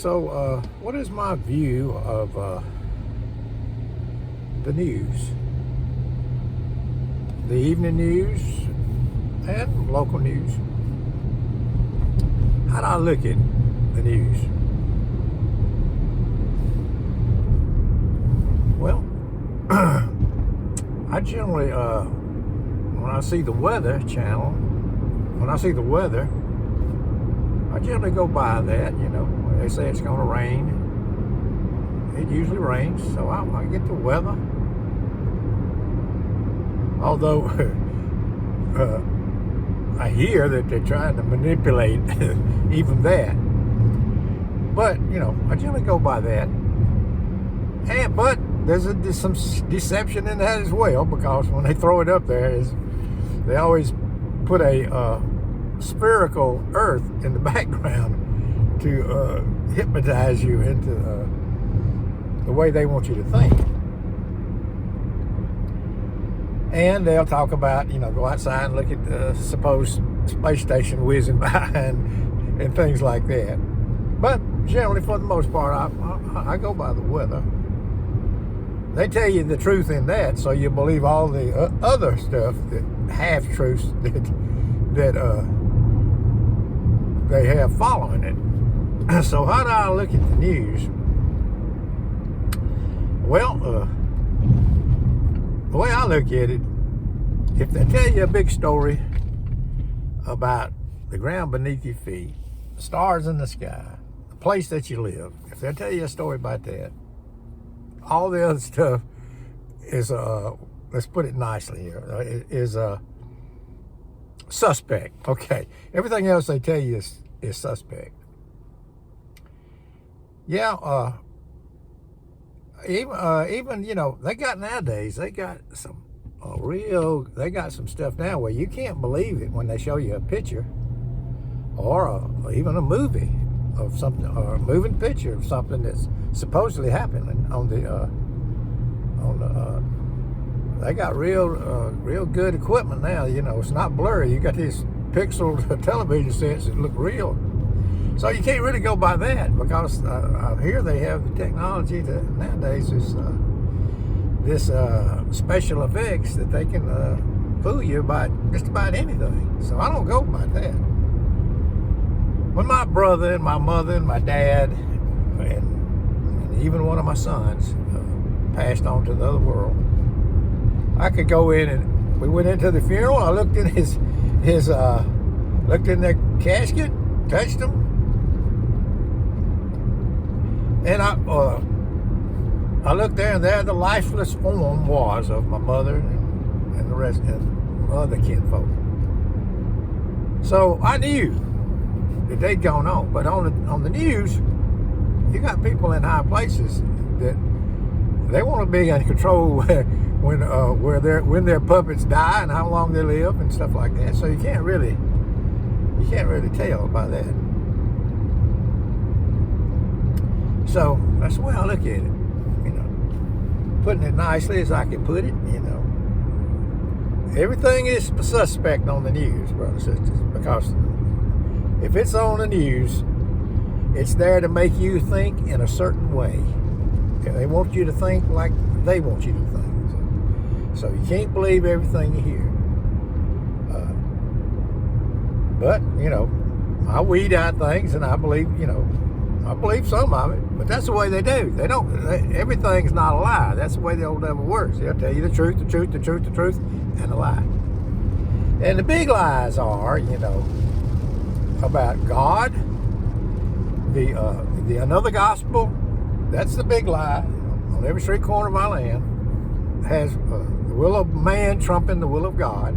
So, what is my view of the news? The evening news and local news. How do I look at the news? Well, I generally, when I see the weather channel, when I see the weather, I generally go by that, They say it's going to rain. It usually rains, so I get the weather. Although I hear that they're trying to manipulate even that. But, I generally go by that. But there's some deception in that as well, because when they throw it up there, they always put a spherical earth in the background to hypnotize you into the way they want you to think. And they'll talk about, go outside and look at the supposed space station whizzing by and things like that. But generally, for the most part, I go by the weather. They tell you the truth in that, so you believe all the other stuff, that half-truths that they have following it. So how do I look at the news? Well, the way I look at it, if they tell you a big story about the ground beneath your feet, the stars in the sky, the place that you live, if they tell you a story about that, all the other stuff is, let's put it nicely here, is suspect. Okay, everything else they tell you is suspect. Yeah, even they got nowadays, they got some they got some stuff now where you can't believe it when they show you a picture or even a movie of something, or a moving picture of something that's supposedly happening they got real good equipment now. It's not blurry. You got these pixel television sets that look real. So you can't really go by that, because here they have the technology that nowadays is this special effects that they can fool you about just about anything. So I don't go by that. When my brother and my mother and my dad and even one of my sons passed on to the other world, I could go in, and we went into the funeral. I looked in looked in their casket, touched them. And I looked there, and there the lifeless form was of my mother and the rest and other kinfolk. So I knew that they'd gone on. But on the news, you got people in high places that they want to be in control when their puppets die and how long they live and stuff like that. So you can't really tell by that. So that's the way I look at it, putting it nicely as I can put it, Everything is suspect on the news, brothers and sisters, because if it's on the news, it's there to make you think in a certain way. They want you to think like they want you to think. So you can't believe everything you hear. But, I weed out things, and I believe, I believe some of it, but that's the way they do. Everything's not a lie. That's the way the old devil works. He'll tell you the truth, the truth, the truth, the truth, and a lie. And the big lies are, about God, the another gospel. That's the big lie. On every street corner of our land has the will of man trumping the will of God,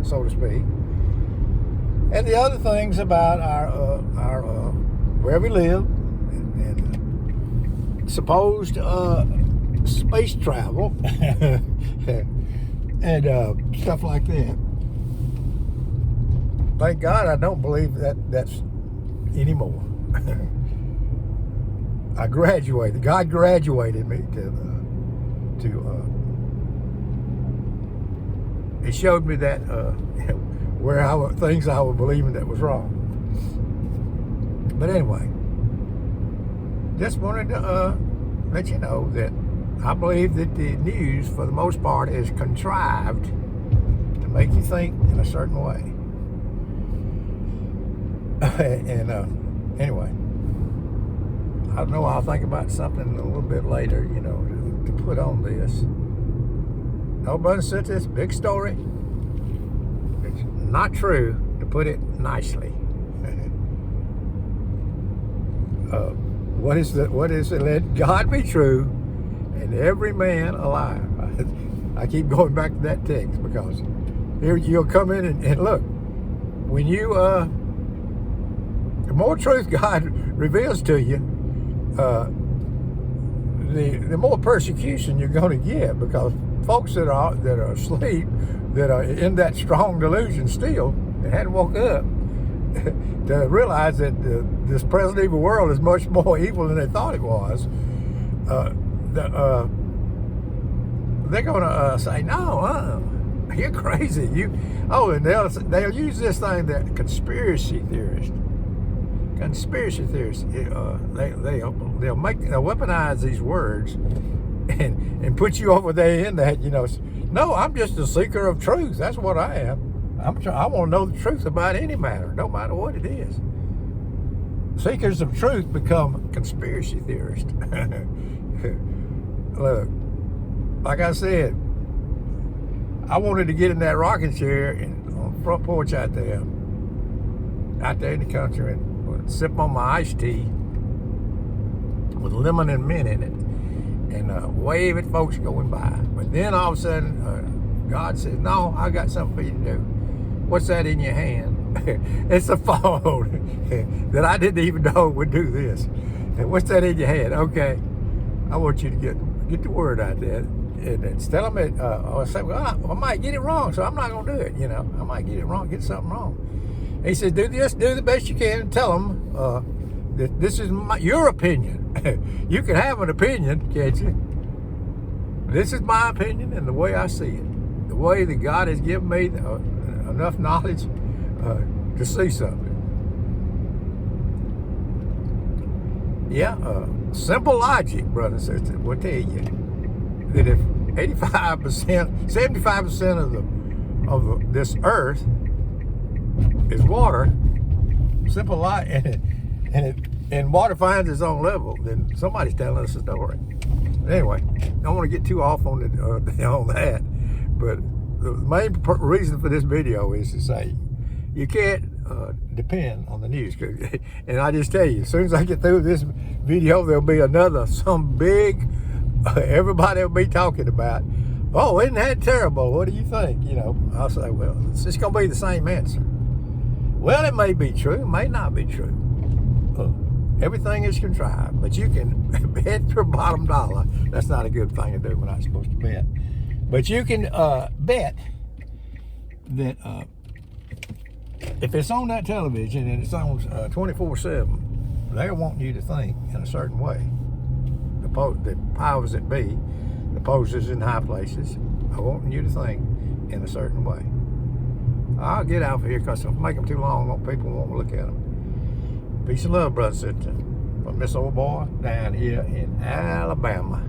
so to speak. And the other things about our where we live, and supposed space travel and stuff like that. Thank God I don't believe that's anymore. I graduated. God graduated me to it showed me that things I was believing that was wrong. But anyway, just wanted to let you know that I believe that the news, for the most part, is contrived to make you think in a certain way. And anyway, I know I'll think about something a little bit later, to put on this. No, brother, since it's a big story, it's not true, to put it nicely. What is it? Let God be true and every man alive. I keep going back to that text because here you'll come in and look, when you the more truth God reveals to you, the more persecution you're going to get, because folks that are asleep, that are in that strong delusion still, that hadn't woke up to realize that this present evil world is much more evil than they thought it was, they're going to say, no, you're crazy. And they'll use this thing, that conspiracy theorists. Conspiracy theorists, they'll weaponize these words and put you over there in that, no, I'm just a seeker of truth. That's what I am. I want to know the truth about any matter, no matter what it is. Seekers of truth become conspiracy theorists. Look, like I said, I wanted to get in that rocking chair on the front porch out there in the country, and sip on my iced tea with lemon and mint in it, and wave at folks going by. But then all of a sudden, God says, no, I got something for you to do. What's that in your hand? It's a phone that I didn't even know would do this. And what's that in your hand? Okay, I want you to get the word out there and tell them it. Or say, well, I might get it wrong, so I'm not going to do it. I might get it wrong, get something wrong. And he says, do the best you can. Tell them that this is your opinion. You can have an opinion, can't you? This is my opinion and the way I see it. The way that God has given me enough knowledge to see something. Yeah, simple logic, brother and sister, will tell you that if 75% of this earth is water, simple logic, and water finds its own level, then somebody's telling us a story. Anyway, I don't want to get too off on on that, but the main reason for this video is to say you can't depend on the news. And I just tell you, as soon as I get through this video, there'll be some big, everybody will be talking about, oh, isn't that terrible? What do you think? I'll say, well, it's just going to be the same answer. Well, it may be true, it may not be true. Everything is contrived, but you can bet your bottom dollar. That's not a good thing to do. We're not supposed to bet. But you can bet that if it's on that television and it's on 24/7, they're wanting you to think in a certain way. The powers that be, the posers in high places, are wanting you to think in a certain way. I'll get out of here because if I make them too long, people won't look at them. Peace and love, brother and sister, from this old boy down here in Alabama.